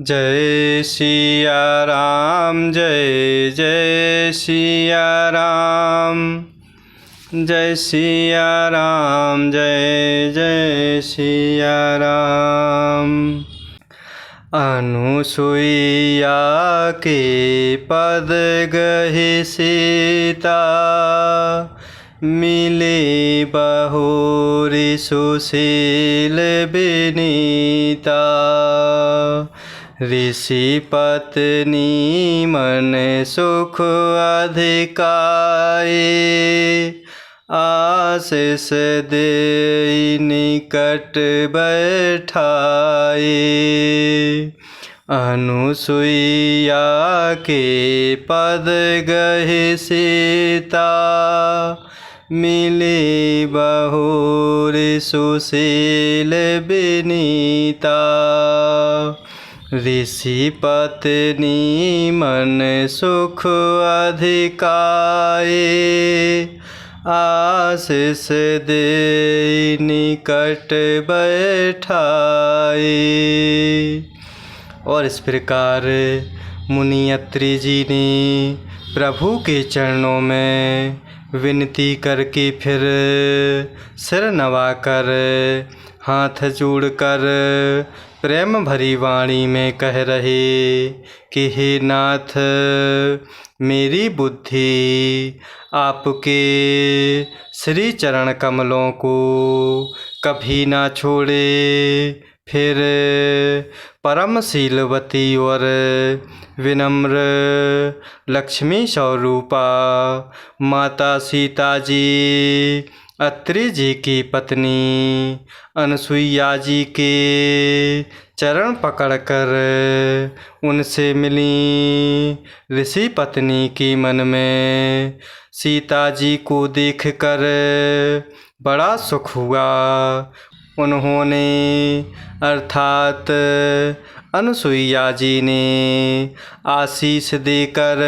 जय सिया राम जय जय सिया राम। जय सिया राम जय जय सिया राम। अनुसुईया के पद गहि सीता, मिले बहुरी सुशील विनीता। ऋषि पत्नी मन सुख अधिकाए, आशीष दे निकट बैठाए। अनुसुईया के पद गहि सीता, मिले बहुरी सुशील विनीता। ऋषि पत्नी मन सुख अधिकाए, आशीष दे निकट बैठाए। और इस प्रकार मुनि अत्रि जी ने प्रभु के चरणों में विनती करके फिर सिर नवाकर हाथ जोड़कर प्रेम भरी वाणी में कह रहे कि हे नाथ, मेरी बुद्धि आपके श्री चरण कमलों को कभी ना छोड़े। फिर परम शीलवती और विनम्र लक्ष्मी स्वरूपा माता सीता जी अत्रि जी की पत्नी अनुसुईया जी के चरण पकड़कर उनसे मिली। ऋषि पत्नी की मन में सीता जी को देखकर बड़ा सुख हुआ। उन्होंने अर्थात अनुसुईया जी ने आशीष देकर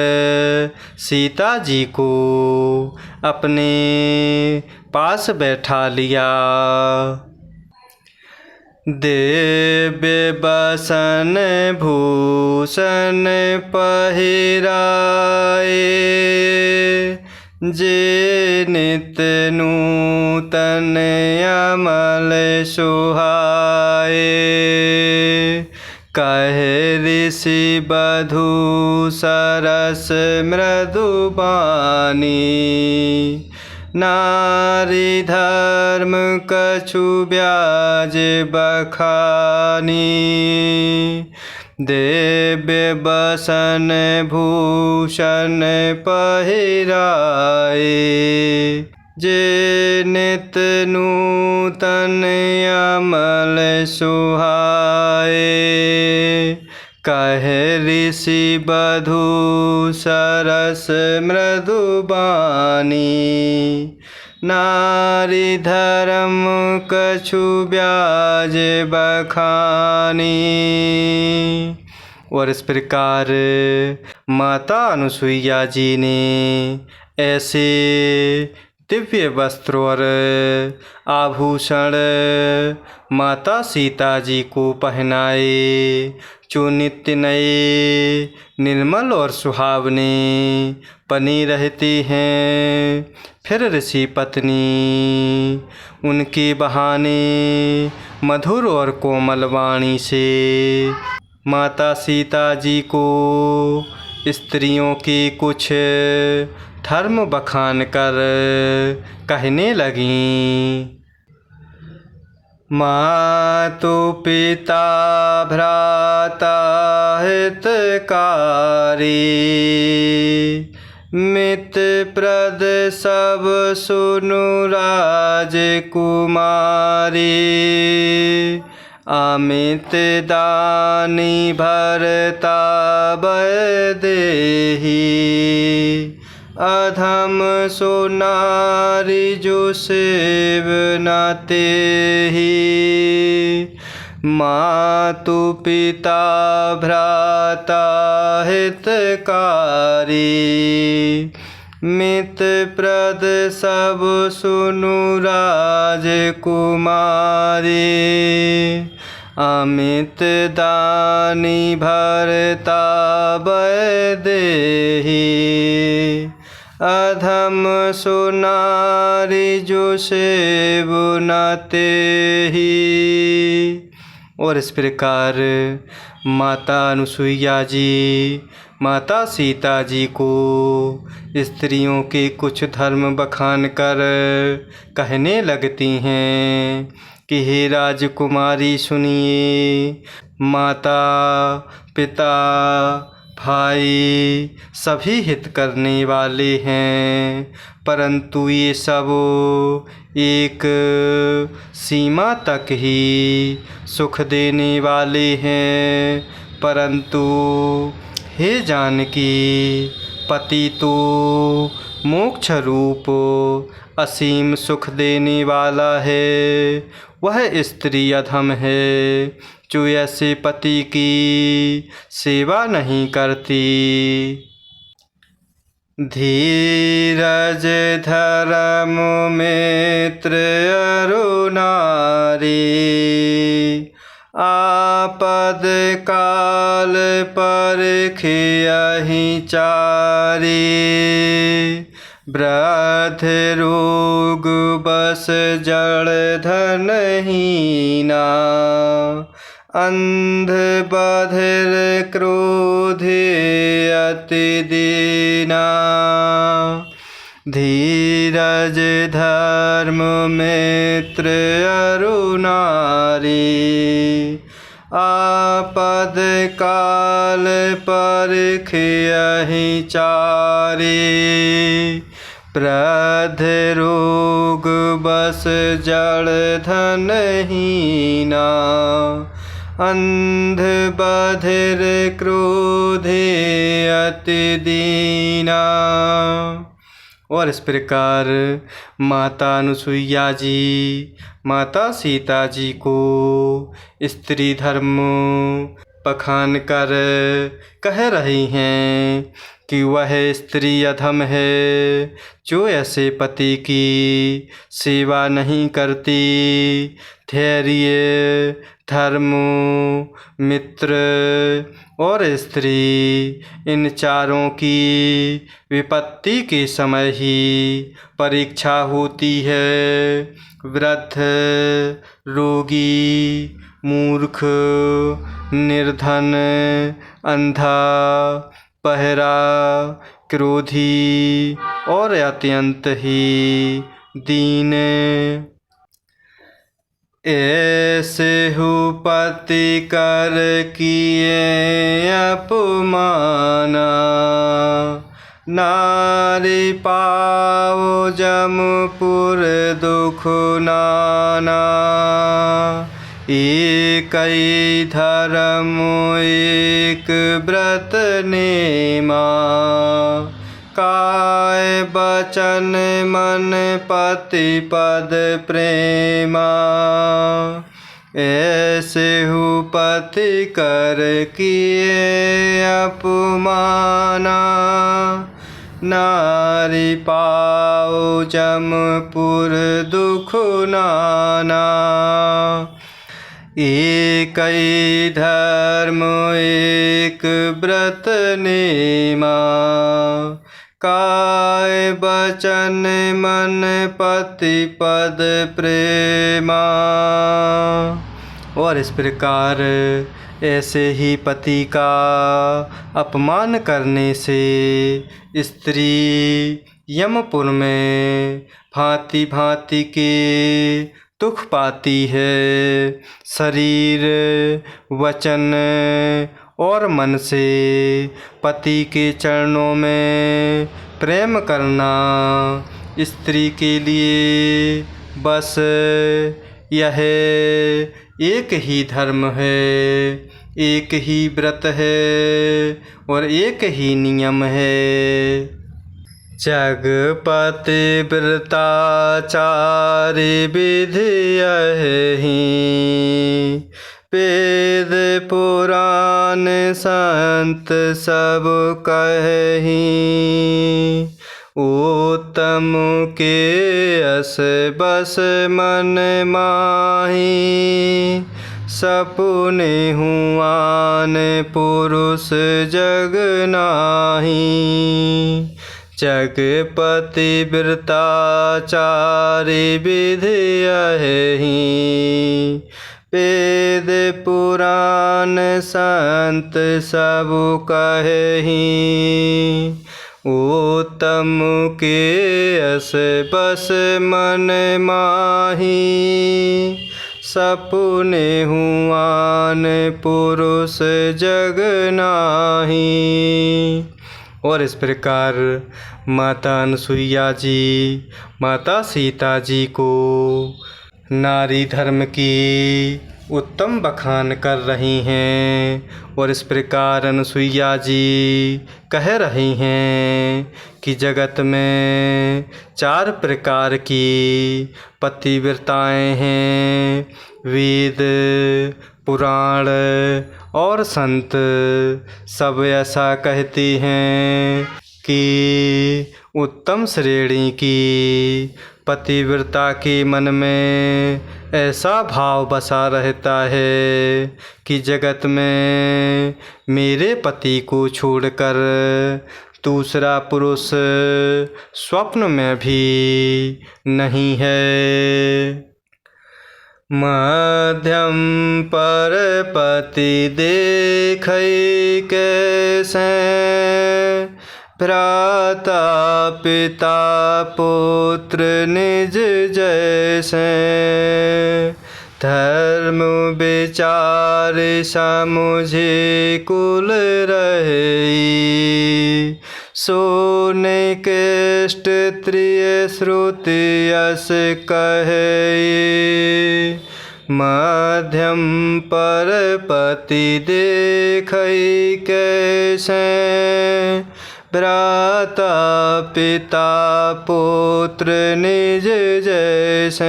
सीता जी को अपने पास बैठा लिया। दिव्य बसन भूषण पहिराए, जे नित नूतन अमल सुहाए। कहे ऋषि बधू सरस मृदु बानी, नारी धर्म कछु ब्याज बखानी। दिव्य बसन भूषण पहिराए, जे नित नूतन अमल सुहाए। कहे ऋषि बधू सरस मृदु बानी, नारी धर्म कछु ब्याज बखानी। और इस प्रकार माता अनुसुईया जी ने ऐसे दिव्य वस्त्र और आभूषण माता सीता जी को पहनाए, जो नित्य नए निर्मल और सुहावने बनी रहती हैं। फिर ऋषि पत्नी उनके बहाने मधुर और कोमल वाणी से माता सीता जी को स्त्रियों के कुछ धर्म बखान कर कहने लगीं। मातु पिता भ्राता हितकारी, मित्र प्रद सब सुनु राजकुमारी। अमित दानी भरता बदेही, अधम सो नारी जो सेव न तेहि। मातु पिता भ्राता हितकारी, मित्र प्रद सब सुनु राजकुमारी। अमित दानी भरता बय देहि। अधम सो नारी जो सेव न तेहि। और इस प्रकार माता अनुसुईया जी माता सीता जी को स्त्रियों के कुछ धर्म बखान कर कहने लगती हैं कि हे राजकुमारी सुनिए, माता पिता भाई सभी हित करने वाले हैं, परंतु ये सब एक सीमा तक ही सुख देने वाले हैं। परंतु हे जानकी, पति तो मोक्ष रूप असीम सुख देने वाला है। वह स्त्री अधम है जो ऐसे पति की सेवा नहीं करती। धीरज धर्म मित्र अरु नारी। आपद काल परखियहि चारि। वृद्ध रोग बस जड़ धनहीना। अंध बधिर क्रोधे अति दीना। धीरज धर्म मित्र अरु नारी। आपद काल परखियहि चारि। वृद्ध रोग बस जड़ धनहीना। अंध बधिर क्रोधे अति दीना। और इस प्रकार माता अनुसुईया जी माता सीता जी को स्त्री धर्म बखान कर कह रही हैं कि वह स्त्री अधम है जो ऐसे पति की सेवा नहीं करती। धैर्य धर्म मित्र और स्त्री इन चारों की विपत्ति के समय ही परीक्षा होती है। वृद्ध रोगी मूर्ख निर्धन अंधा बहरा क्रोधी और अत्यंत ही दीन ऐसे हो पति कर किए अपमाना। नारी पाओ जमपुर दुख नाना। एक धर्म एक व्रत नेमा। काय बचन मन पति पद प्रेमा। ऐसे हो पति कर किए अपमाना। नारी पाओ जमपुर दुख नाना। एक धर्म एक व्रत नेमा। काय बचन मन पति पद प्रेमा। और इस प्रकार ऐसे ही पति का अपमान करने से स्त्री यमपुर में भांति भांति के दुख पाती है। शरीर वचन और मन से पति के चरणों में प्रेम करना स्त्री के लिए बस यह एक ही धर्म है, एक ही व्रत है और एक ही नियम है। जगपति व्रताचार्य विधि यही। वेद पुराण संत सब कही। उत्तम के अस बस मन माही। सपुने हुआन पुरुष जग नाही। जगपति वृताचारी विधि यही। वेद पुराण संत सब कहेहि। उत्तम के यस बस मन माही। सपुने हुआन पुरुष जग नाही। और इस प्रकार माता अनसुईया जी माता सीता जी को नारी धर्म की उत्तम बखान कर रही हैं। और इस प्रकार अनसुईया जी कह रही हैं कि जगत में 4 प्रकार की पतिव्रताएं हैं। वेद पुराण और संत सब ऐसा कहते हैं कि उत्तम श्रेणी की पतिव्रता के मन में ऐसा भाव बसा रहता है कि जगत में मेरे पति को छोड़कर दूसरा पुरुष स्वप्न में भी नहीं है। मध्यम पर पति देखै कैसे। भ्राता पिता पुत्र निज जैसे। धर्म विचार समुझे कुल रही। सोने केष्ट त्रिय श्रुति यस कहे। मध्यम पर पति देखै कैसे। भ्राता पिता पुत्र निज जैसे।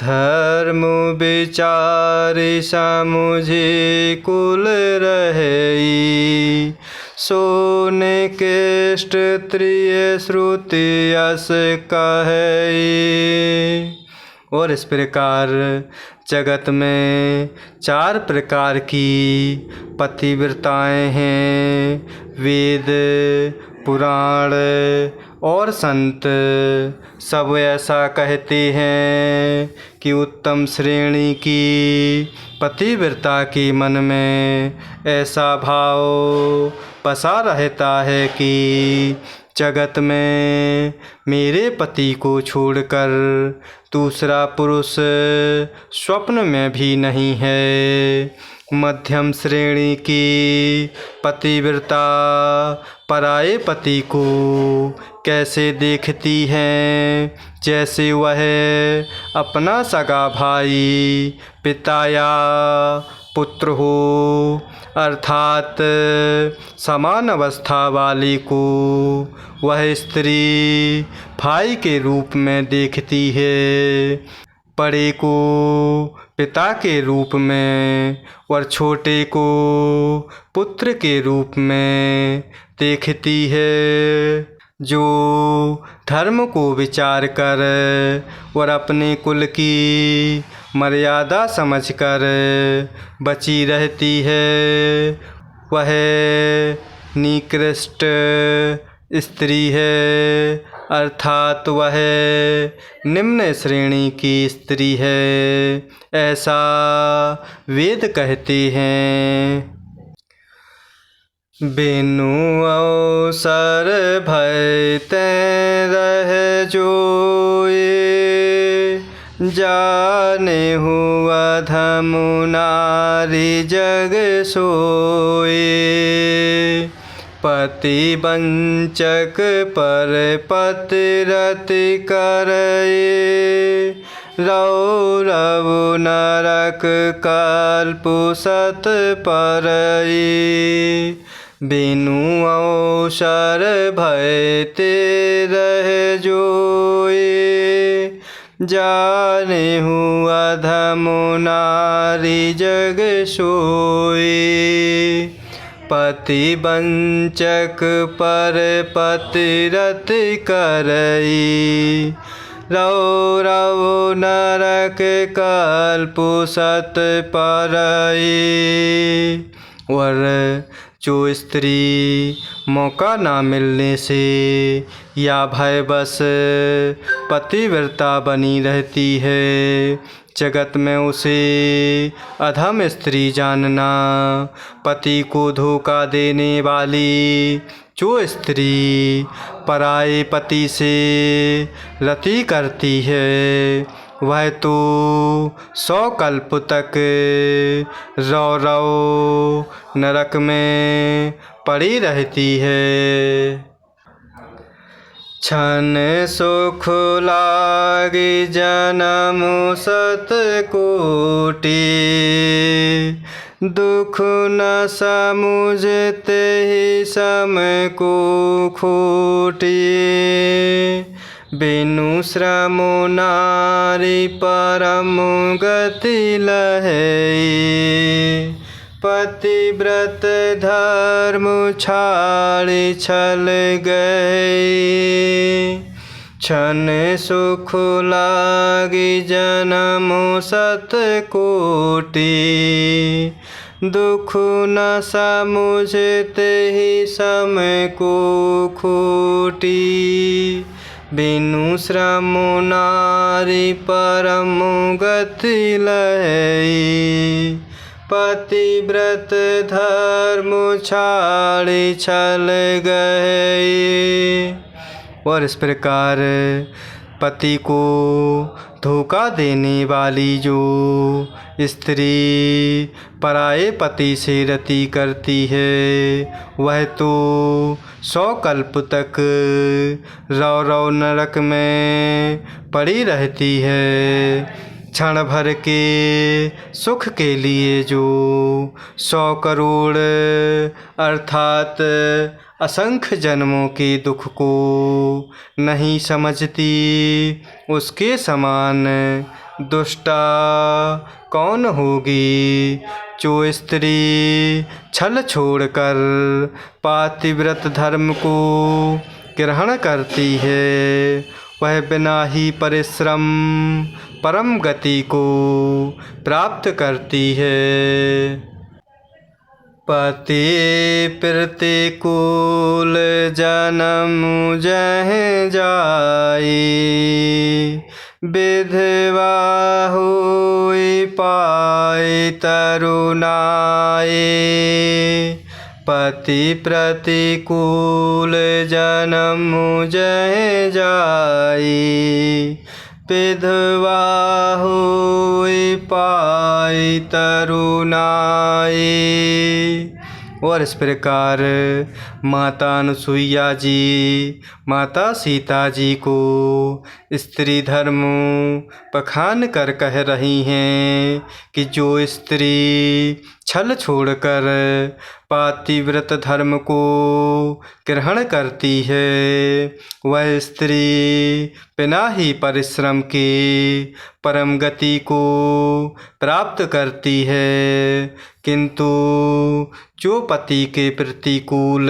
धर्म विचार समुझे कुल रही। सोने केष्ट त्रिय श्रुति यस कहे। और इस प्रकार जगत में 4 प्रकार की पतिव्रताएं हैं। वेद पुराण और संत सब ऐसा कहते हैं कि उत्तम श्रेणी की पतिव्रता के मन में ऐसा भाव बसा रहता है कि जगत में मेरे पति को छोड़कर दूसरा पुरुष स्वप्न में भी नहीं है। मध्यम श्रेणी की पतिव्रता पराये पति को कैसे देखती हैं, जैसे वह अपना सगा भाई, पिता या पुत्र हो, अर्थात समान अवस्था वाली को वह स्त्री भाई के रूप में देखती है। बड़े को पिता के रूप में और छोटे को पुत्र के रूप में देखती है। जो धर्म को विचार कर और अपने कुल की मर्यादा समझकर बची रहती है, वह निकृष्ट स्त्री है, अर्थात वह निम्न श्रेणी की स्त्री है, ऐसा वेद कहते हैं। बिनु अवसर भय तैं रह जोए। जाने हुआ अधमु नारी जग सोए। पति वंचक पर पतिरति करए। रौरव नरक कल्पु सत परई। बिनु अवसर भय ते रह जोए। जाने हुआ अधमु नारी जग सोए। पति वंचक पर पतिरति करई। रहो रहो नरक कल्पु सत परई। और जो स्त्री मौका ना मिलने से या भयवश पतिव्रता बनी रहती है, जगत में उसे अधम स्त्री जानना। पति को धोखा देने वाली जो स्त्री पराये पति से रति करती है, वह तो 100 कल्प तक रौ रौ नरक में पड़ी रहती है। क्षण सुख लागे जन्म सत कोटि, दुख न समुझते ही सम को खोटी। बिनु श्रम नारी परम गति लहै, पतिव्रत धर्म छाड़ि छल गए। क्षण सुख लागी जन्म सत कोटि, दुख न समुझते ही सम को खोटी। बिनु श्रम नारी परम गति लहै, पतिव्रत धर्म छाड़ि छल गए। और इस प्रकार पति को धोखा देने वाली जो स्त्री पराये पति से रति करती है, वह तो 100 कल्प तक रौ रौ नरक में पड़ी रहती है। क्षण भर के सुख के लिए जो 100 करोड़ अर्थात असंख्य जन्मों के दुख को नहीं समझती, उसके समान दुष्टा कौन होगी। जो स्त्री छल छोड़कर पातिव्रत धर्म को ग्रहण करती है, वह बिना ही परिश्रम परम गति को प्राप्त करती है। पति प्रतिकूल जन्म जह जाई, विधवा होई पाई तरुणाई। पति प्रतिकूल जन्म जह जाई, विधवा होई पाई तरुणाई। और इस प्रकार माता अनुसुईया जी माता सीता जी को स्त्री धर्म पखान कर कह रही हैं कि जो स्त्री छल छोड़कर पातिव्रत धर्म को ग्रहण करती है, वह स्त्री बिना ही परिश्रम के परम गति को प्राप्त करती है। किंतु जो पति के प्रतिकूल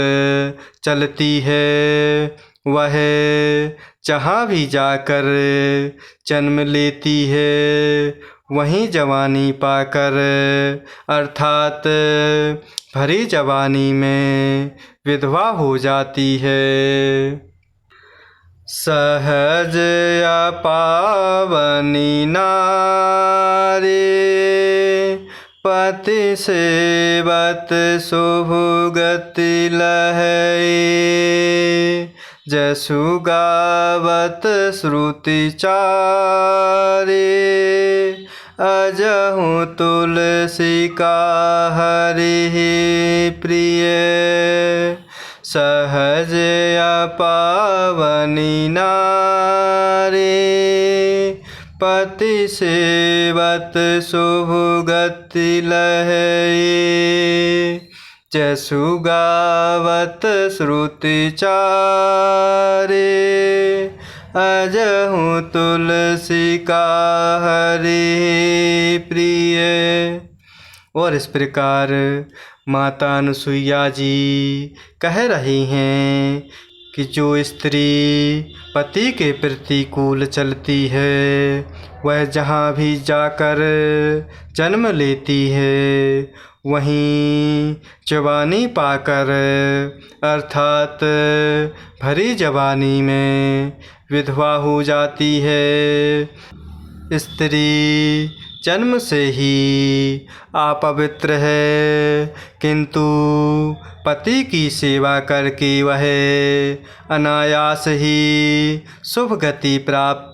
चलती है, वह जहाँ भी जाकर जन्म लेती है, वहीं जवानी पाकर अर्थात भरी जवानी में विधवा हो जाती है। सहज अपावनी नारी, पति सेवत शुभ गति लहै। जसु गावत श्रुति चारे, अजहु तुलसी का हरि प्रिय। सहज अपावनी नारी, पति सेवत शुभ गति लहै। जसु गावत श्रुति चारे, अजहु तुलसी का हरि प्रिय। और इस प्रकार माता अनुसुईया जी कह रही हैं कि जो स्त्री पति के प्रतिकूल चलती है वह जहाँ भी जाकर जन्म लेती है वहीं जवानी पाकर अर्थात भरी जवानी में विधवा हो जाती है। स्त्री जन्म से ही अपवित्र है, किंतु पति की सेवा करके वह अनायास ही शुभ गति प्राप्त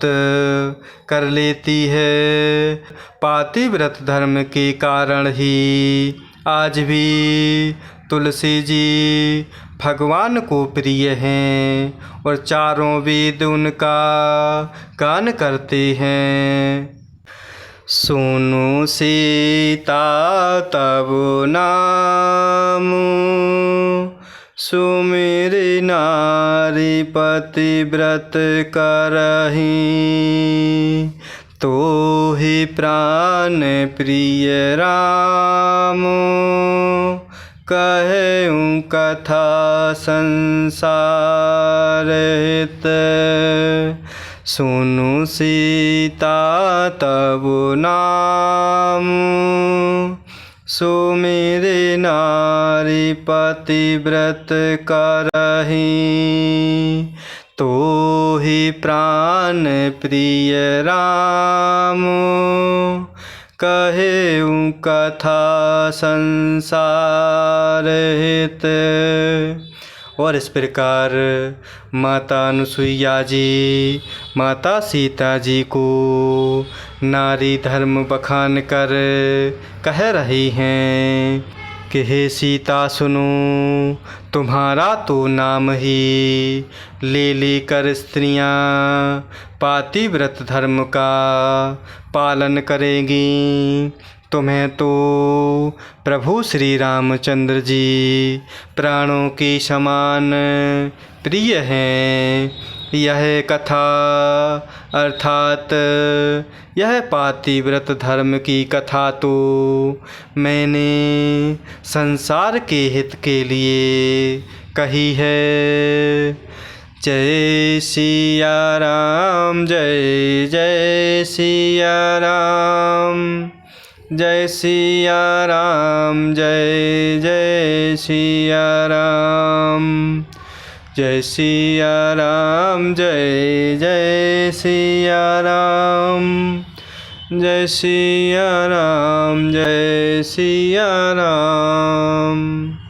कर लेती है। पातिव्रत धर्म के कारण ही आज भी तुलसी जी भगवान को प्रिय हैं और चारों वेद उनका गान करते हैं। सुनो सीता तब नाम, सुमिरि नारी पतिव्रत करहीं, तो ही प्राण प्रिय राम, कहूँ कथा संसार हित। सुनु सीता तब नाम, सुमिरि नारी पतिव्रत करहीं, तो ही प्राण प्रिय राम, कहूँ कथा संसार हित। और इस प्रकार माता अनुसुईया जी माता सीता जी को नारी धर्म बखान कर कह रही हैं कि हे सीता सुनो, तुम्हारा तो नाम ही ले लेकर स्त्रियां पातिव्रत धर्म का पालन करेंगी। तुम्हें तो प्रभु श्री रामचंद्र जी प्राणों के समान प्रिय हैं। यह कथा अर्थात यह पातिव्रत धर्म की कथा तो मैंने संसार के हित के लिए कही है। जय सिया राम, जय जय सिया राम, जय सिया राम, जय जय सिया राम, जय सिया राम, जय जय सिया राम, जय सिया राम, जय सिया राम।